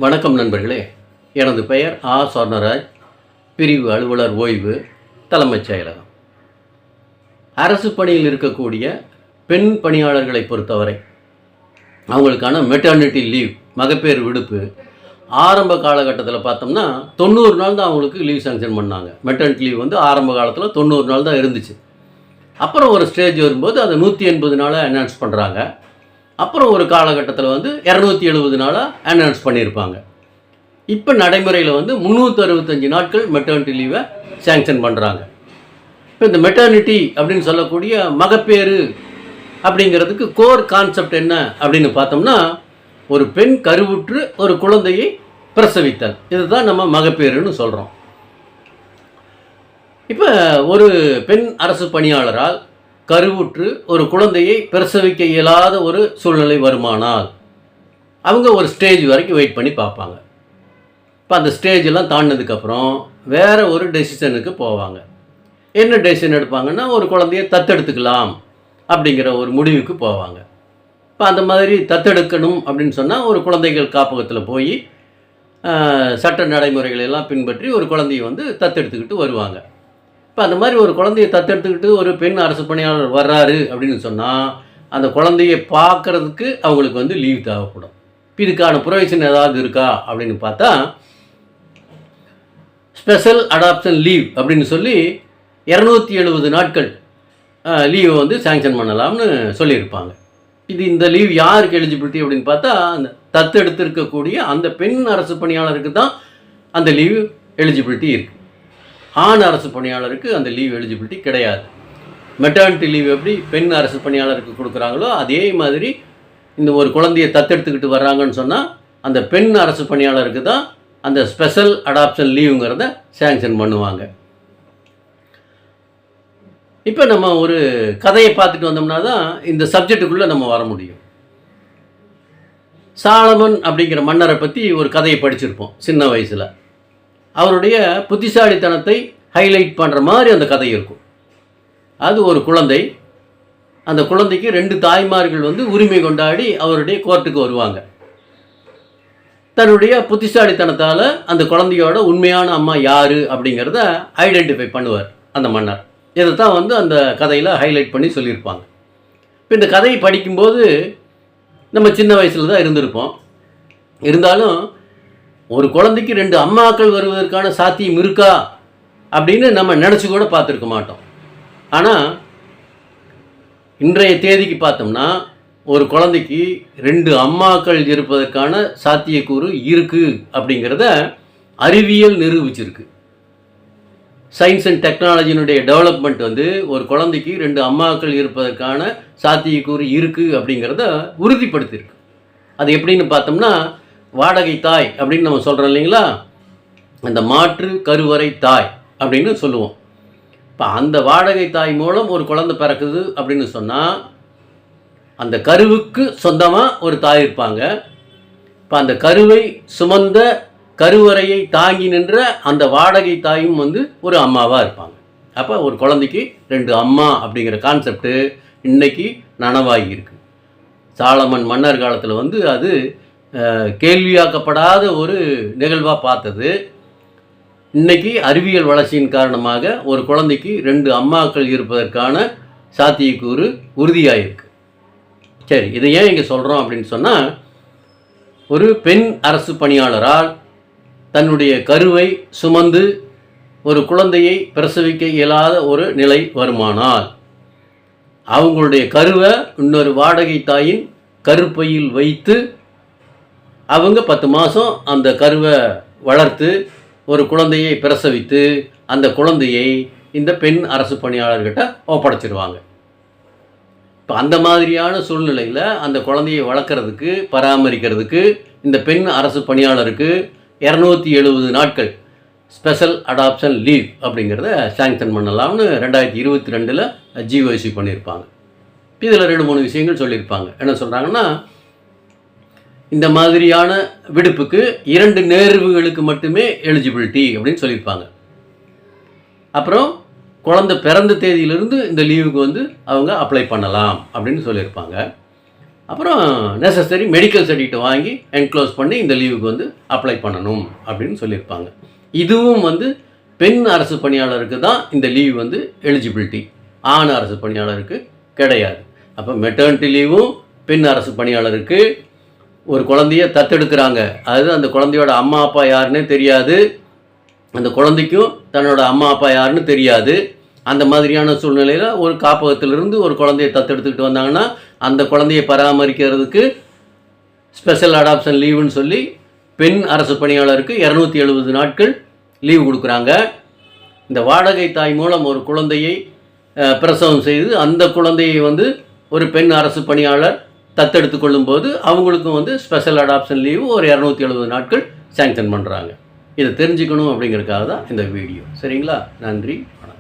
வணக்கம் நண்பர்களே. எனது பெயர் ஆ. சொர்ணராஜ், பிரிவு அலுவலர் ஓய்வு, தலைமைச் செயலகம். அரசு பணியில் இருக்கக்கூடிய பெண் பணியாளர்களை பொறுத்தவரை அவங்களுக்கான மெட்டர்னிட்டி லீவ், மகப்பேறு விடுப்பு ஆரம்ப காலகட்டத்தில் பார்த்தோம்னா 90 நாள் தான் அவங்களுக்கு லீவ் சாங்ஷன் பண்ணாங்க. மெட்டர்னிட்டி லீவ் வந்து ஆரம்ப காலத்தில் 90 நாள் தான் இருந்துச்சு. அப்புறம் ஒரு ஸ்டேஜ் வரும்போது அதை 180 நாளாக அனௌன்ஸ் பண்ணுறாங்க. அப்புறம் ஒரு காலகட்டத்தில் வந்து 270 நாளாக அனௌன்ஸ் பண்ணியிருப்பாங்க. இப்போ நடைமுறையில் வந்து 365 நாட்கள் மெட்டர்னிட்டி லீவை சேங்ஷன் பண்ணுறாங்க. இப்போ இந்த மெட்டர்னிட்டி அப்படின்னு சொல்லக்கூடிய மகப்பேறு அப்படிங்கிறதுக்கு கோர் கான்செப்ட் என்ன அப்படின்னு பார்த்தோம்னா, ஒரு பெண் கருவுற்று ஒரு குழந்தையை பிரசவித்தல், இதுதான் நம்ம மகப்பேறுன்னு சொல்கிறோம். இப்போ ஒரு பெண் அரசு பணியாளரால் கருவுற்று ஒரு குழந்தையை பிரசவிக்க இயலாத ஒரு சூழ்நிலை வருமானால் அவங்க ஒரு ஸ்டேஜ் வரைக்கும் வெயிட் பண்ணி பார்ப்பாங்க. இப்போ அந்த ஸ்டேஜெல்லாம் தாண்டினதுக்கப்புறம் வேறு ஒரு டெசிஷனுக்கு போவாங்க. என்ன டெசிஷன் எடுப்பாங்கன்னா, ஒரு குழந்தையை தத்தெடுத்துக்கலாம் அப்படிங்கிற ஒரு முடிவுக்கு போவாங்க. இப்போ அந்த மாதிரி தத்தெடுக்கணும் அப்படின்னு சொன்னால் ஒரு குழந்தைகள் காப்பகத்தில் போய் சட்ட நடைமுறைகளை எல்லாம் பின்பற்றி ஒரு குழந்தையை வந்து தத்தெடுத்துக்கிட்டு வருவாங்க. இப்போ அந்த மாதிரி ஒரு குழந்தையை தத்தெடுத்துக்கிட்டு ஒரு பெண் அரசு பணியாளர் வர்றாரு அப்படின்னு சொன்னால் அந்த குழந்தையை பார்க்குறதுக்கு அவங்களுக்கு வந்து லீவ் தேவைப்படும். இதுக்கான ப்ரொவிஷன் ஏதாவது இருக்கா அப்படின்னு பார்த்தா, ஸ்பெஷல் அடாப்ஷன் லீவ் அப்படின்னு சொல்லி 270 நாட்கள் லீவை வந்து சாங்ஷன் பண்ணலாம்னு சொல்லியிருப்பாங்க. இந்த லீவ் யாருக்கு எலிஜிபிலிட்டி அப்படின்னு பார்த்தா, அந்த தத்தெடுத்திருக்கக்கூடிய அந்த பெண் அரசு பணியாளருக்கு தான் அந்த லீவ் எலிஜிபிலிட்டி இருக்குது. ஆண் அரசு பணியாளருக்கு அந்த லீவ் எலிஜிபிலிட்டி கிடையாது. மெட்டர்னிட்டி லீவ் எப்படி பெண் அரசு பணியாளருக்கு கொடுக்குறாங்களோ அதே மாதிரி இந்த ஒரு குழந்தையை தத்தெடுத்துக்கிட்டு வர்றாங்கன்னு சொன்னால் அந்த பெண் அரசு பணியாளருக்கு தான் அந்த ஸ்பெஷல் அடாப்ஷன் லீவுங்கிறத சேங்ஷன் பண்ணுவாங்க. இப்போ நம்ம ஒரு கதையை பார்த்துட்டு வந்தோம்னா தான் இந்த சப்ஜெக்டுக்குள்ளே நம்ம வர முடியும். சாலமன் அப்படிங்கிற மன்னரை பற்றி ஒரு கதையை படிச்சிருப்போம் சின்ன வயசில். அவருடைய புத்திசாலித்தனத்தை ஹைலைட் பண்ணுற மாதிரி அந்த கதை இருக்கும். அது ஒரு குழந்தை, அந்த குழந்தைக்கு 2 தாய்மார்கள் வந்து உரிமை கொண்டாடி அவருடைய கோர்ட்டுக்கு வருவாங்க. தன்னுடைய புத்திசாலித்தனத்தால் அந்த குழந்தையோட உண்மையான அம்மா யார் அப்படிங்கிறத ஐடென்டிஃபை பண்ணுவார் அந்த மன்னர். இதை தான் வந்து அந்த கதையில் ஹைலைட் பண்ணி சொல்லியிருப்பாங்க. இப்போ இந்த கதையை படிக்கும்போது நம்ம சின்ன வயசில் தான் இருந்திருப்போம். இருந்தாலும் ஒரு குழந்தைக்கு 2 அம்மாக்கள் வருவதற்கான சாத்தியம் இருக்கா அப்படின்னு நம்ம நினச்சி கூட பார்த்துருக்க மாட்டோம். ஆனால் இன்றைய தேதிக்கு பார்த்தோம்னா ஒரு குழந்தைக்கு 2 அம்மாக்கள் இருப்பதற்கான சாத்தியக்கூறு இருக்குது அப்படிங்கிறத அறிவியல் நிரூபிச்சிருக்கு. சயின்ஸ் அண்ட் டெக்னாலஜியினுடைய டெவலப்மெண்ட் வந்து ஒரு குழந்தைக்கு 2 அம்மாக்கள் இருப்பதற்கான சாத்தியக்கூறு இருக்குது அப்படிங்கிறத உறுதிப்படுத்தியிருக்கு. அது எப்படின்னு பார்த்தோம்னா, வாடகை தாய் அப்படின்னு நம்ம சொல்கிறோம் இல்லைங்களா, அந்த மாற்று கருவறை தாய் அப்படின்னு சொல்லுவோம். இப்போ அந்த வாடகை தாய் மூலம் ஒரு குழந்தை பிறக்குது அப்படின்னு சொன்னால் அந்த கருவுக்கு சொந்தமாக ஒரு தாய் இருப்பாங்க. இப்போ அந்த கருவை சுமந்த கருவறையை தாங்கி நின்ற அந்த வாடகை தாயும் வந்து ஒரு அம்மாவாக இருப்பாங்க. அப்போ ஒரு குழந்தைக்கு 2 அம்மா அப்படிங்கிற கான்செப்டு இன்றைக்கி நனவாகி இருக்கு. சாலமன் மன்னர் காலத்தில் வந்து அது கேள்வியாக்கப்படாத ஒரு நிகழ்வாக பார்த்தது. இன்றைக்கி அறிவியல் வளர்ச்சியின் காரணமாக ஒரு குழந்தைக்கு 2 அம்மாக்கள் இருப்பதற்கான சாத்தியக்கூறு உறுதியாயிருக்கு. சரி, இதை ஏன் இங்கே சொல்கிறோம் அப்படின்னு சொன்னால், ஒரு பெண் அரசு பணியாளரால் தன்னுடைய கருவை சுமந்து ஒரு குழந்தையை பிரசவிக்க இயலாத ஒரு நிலை வருமானால் அவங்களுடைய கருவை இன்னொரு வாடகை தாயின் கருப்பையில் வைத்து அவங்க 10 மாதம் அந்த கருவை வளர்த்து ஒரு குழந்தையை பிரசவித்து அந்த குழந்தையை இந்த பெண் அரசு பணியாளர்கிட்ட ஒப்படைச்சிருவாங்க. இப்போ அந்த மாதிரியான சூழ்நிலையில் அந்த குழந்தையை வளர்க்குறதுக்கு பராமரிக்கிறதுக்கு இந்த பெண் அரசு பணியாளருக்கு 270 நாட்கள் ஸ்பெஷல் அடாப்ஷன் லீவ் அப்படிங்கிறத சாங்ஷன் பண்ணலாம்னு 2022 ஜிஓசி பண்ணியிருப்பாங்க. இதில் 2-3 விஷயங்கள் சொல்லியிருப்பாங்க. என்ன சொல்கிறாங்கன்னா, இந்த மாதிரியான விடுப்புக்கு 2 நேர்வுகளுக்கு மட்டுமே எலிஜிபிலிட்டி அப்படின்னு சொல்லியிருப்பாங்க. அப்புறம் குழந்தை பிறந்த தேதியிலிருந்து இந்த லீவுக்கு வந்து அவங்க அப்ளை பண்ணலாம் அப்படின்னு சொல்லியிருப்பாங்க. அப்புறம் நெசசரி மெடிக்கல் சர்டிஃபிகேட் வாங்கி என்க்ளோஸ் பண்ணி இந்த லீவுக்கு வந்து அப்ளை பண்ணணும் அப்படின்னு சொல்லியிருப்பாங்க. இதுவும் வந்து பெண் அரசு பணியாளருக்கு தான் இந்த லீவ் வந்து எலிஜிபிலிட்டி, ஆண் அரசு பணியாளருக்கு கிடையாது. அப்போ மெட்டர்னிட்டி லீவும் பெண் அரசு பணியாளருக்கு. ஒரு குழந்தைய தத்தெடுக்கிறாங்க, அதாவது அந்த குழந்தையோட அம்மா அப்பா யாருன்னே தெரியாது, அந்த குழந்தைக்கும் தன்னோட அம்மா அப்பா யாருன்னு தெரியாது. அந்த மாதிரியான சூழ்நிலையில் ஒரு காப்பகத்திலிருந்து ஒரு குழந்தையை தத்தெடுத்துக்கிட்டு வந்தாங்கன்னா அந்த குழந்தையை பராமரிக்கிறதுக்கு ஸ்பெஷல் அடாப்ஷன் லீவுன்னு சொல்லி பெண் அரசு பணியாளருக்கு 270 நாட்கள் லீவு கொடுக்குறாங்க. இந்த வாடகை தாய் மூலம் ஒரு குழந்தையை பிரசவம் செய்து அந்த குழந்தையை வந்து ஒரு பெண் அரசு பணியாளர் தத்தெடுத்து கொள்ளும்போது அவங்களுக்கும் வந்து ஸ்பெஷல் அடாப்ஷன் லீவு ஒரு 270 நாட்கள் சேங்ஷன் பண்ணுறாங்க. இதை தெரிஞ்சுக்கணும் அப்படிங்கிறதுக்காக தான் இந்த வீடியோ. சரிங்களா? நன்றி, வணக்கம்.